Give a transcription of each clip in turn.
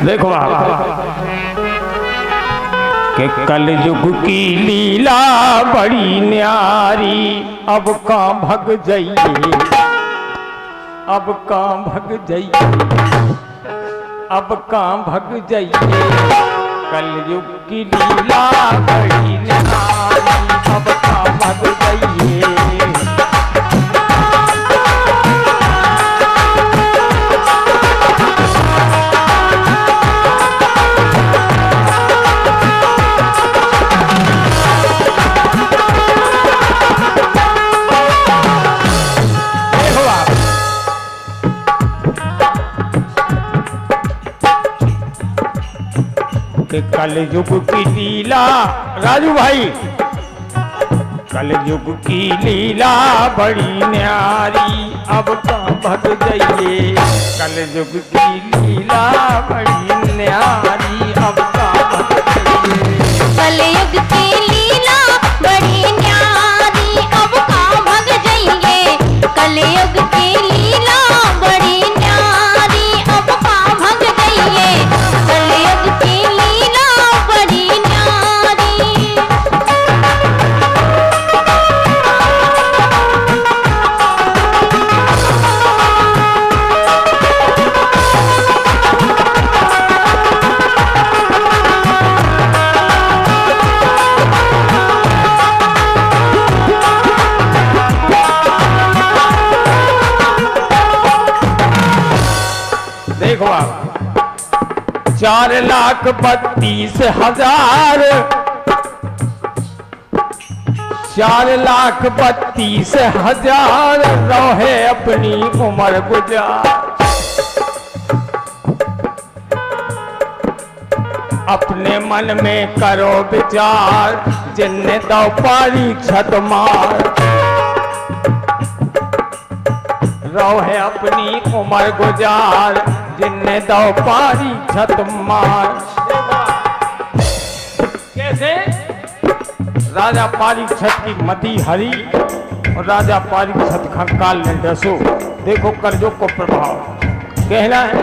देखो कि कलयुग की लीला बड़ी न्यारी, अब कहाँ भग जाइए, अब कहाँ भग जाइए, अब कहाँ भग जाइए। कलयुग की लीला बड़ी न्यारी, अब कहाँ भग जाइए। कलयुग की लीला, राजू भाई, कलयुग की लीला बड़ी न्यारी, अब कहाँ भग जाइए। कलयुग की लीला बड़ी न्यारी, अब कहाँ भग जाइए। कलयुग की लीला बड़ी न्यारी, अब कहाँ भग जाइए। कलयुग की लीला बड़ी न्यारी, अब कहाँ भग जाइए। कलयुग की देखो आप 4,32,000, 4,32,000 रहे अपनी उम्र गुजार। अपने मन में करो विचार, जिनने दो पारी छत मार। रहे अपनी उम्र गुजार, जिनने दो पारी छत मार। कैसे? राजा पारी छत की मती हरी और राजा पारी छत खंकाल ने डसो। देखो कलयुग को प्रभाव कहना है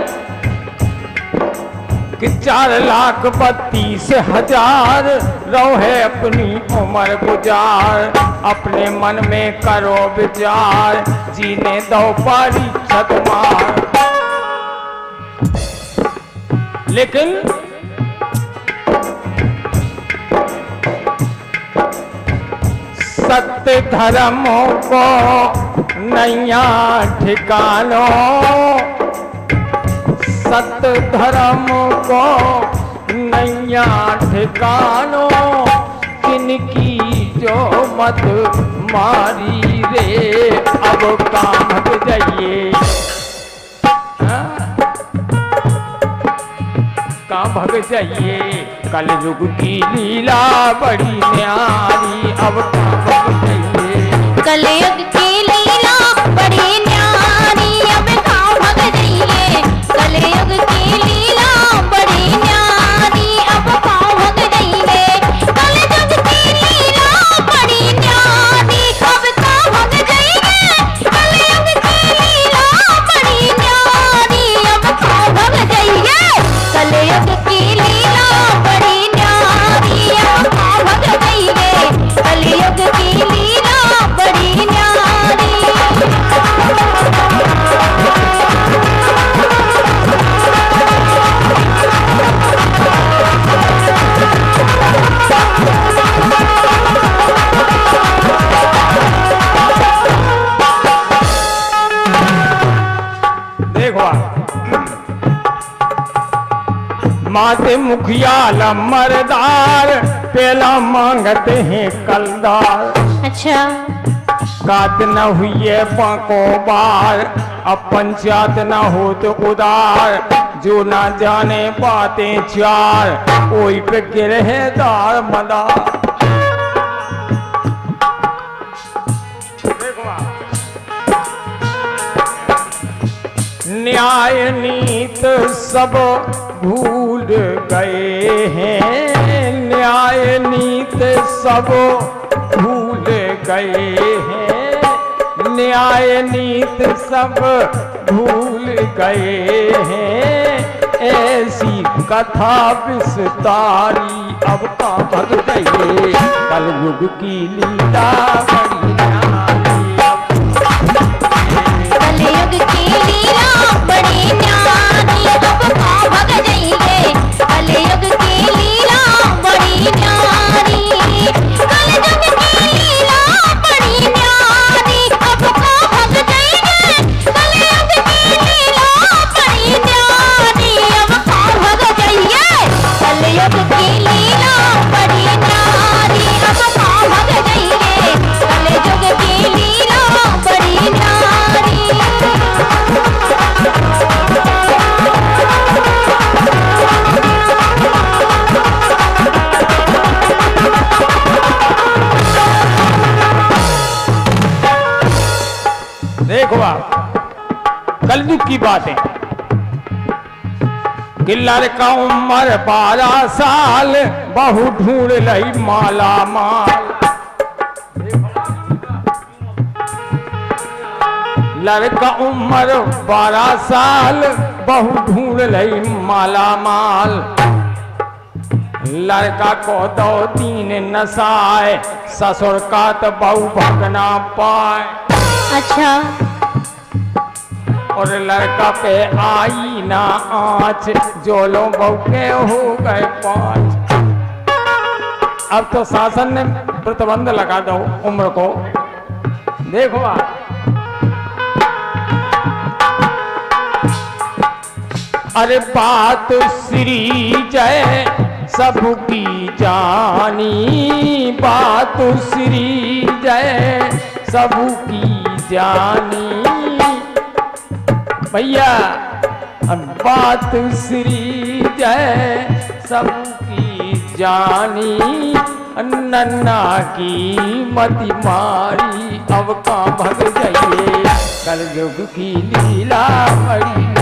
कि 4,32,000 रहे अपनी उम्र गुजार। अपने मन में करो विचार, जीने दो पारी छत मार। लेकिन सत्य धर्म को नैया ठिकानो, सत्य धर्म को नैया ठिकानो। किनकी जो मत मारी रे, अब कहाँ भग जाइए। कहाँ भग जाइए। कलयुग की लीला बड़ी न्यारी, अब कहाँ भग जाइए। कलयुग की लीला बड़ी न्यारी, अब कहाँ भग जाइए। कलयुग की लीला बड़ी न्यारी, अब कहाँ भग जाइए। कलयुग की लीला बड़ी न्यारी, अब कहाँ भग जाइए। कलयुग की लीला बड़ी न्यारी, अब कहाँ भग जाइए। कलयुग की लीला बड़ी न्यारी, अब कहाँ भग जाइए। कलयुग की लीला बड़ी न्यारी। देखो माते मुखिया मरदार, पेला मांगते हैं कलदार। अच्छा, कात न हुई पाको बार, अब पंचायत न हो तो उदार। जो ना जाने बातें चार, कोई पे गिरहेदार मदार। न्याय नीत सब भूल गए हैं। न्याय नीत सब भूल गए हैं। न्याय नीत सब भूल गए हैं। ऐसी कथा विस्तारी अब का भग जाइए कल युग की लीला बड़ी न्यारी कलयुग की लीला बड़ी न्यारी अब का भग जाइए कलयुग की लीला बड़ी न्यारी कलयुग की लीला बड़ी न्यारी अब का भग जाइए कलयुग की लीला बड़ी न्यारी अब का भग जाइए कलयुग की लीला बड़ी न्यारी अब का भग जाइए कलयुग की लीला बड़ी न्यारी देखो आप कलयुग की बात है कि लड़का उम्र 12 साल बहु ढूंढ लई माला माल लड़का उम्र 12 साल बहु ढूंढ लई माला माल लड़का को 2-3 नसाए ससुर का तो बहु भगना पाए अच्छा और लड़का पे आई ना आँच जोलो भौके हो गए 5 अब तो शासन ने प्रतिबंध लगा दो उम्र को देखो आप अरे बात श्री जय सबकी जानी बात श्री जय सबकी जानी भैया अब बात श्री जय सबकी जानी नन्ना की मति मारी अब का भग जाइए कलयुग की लीला बड़ी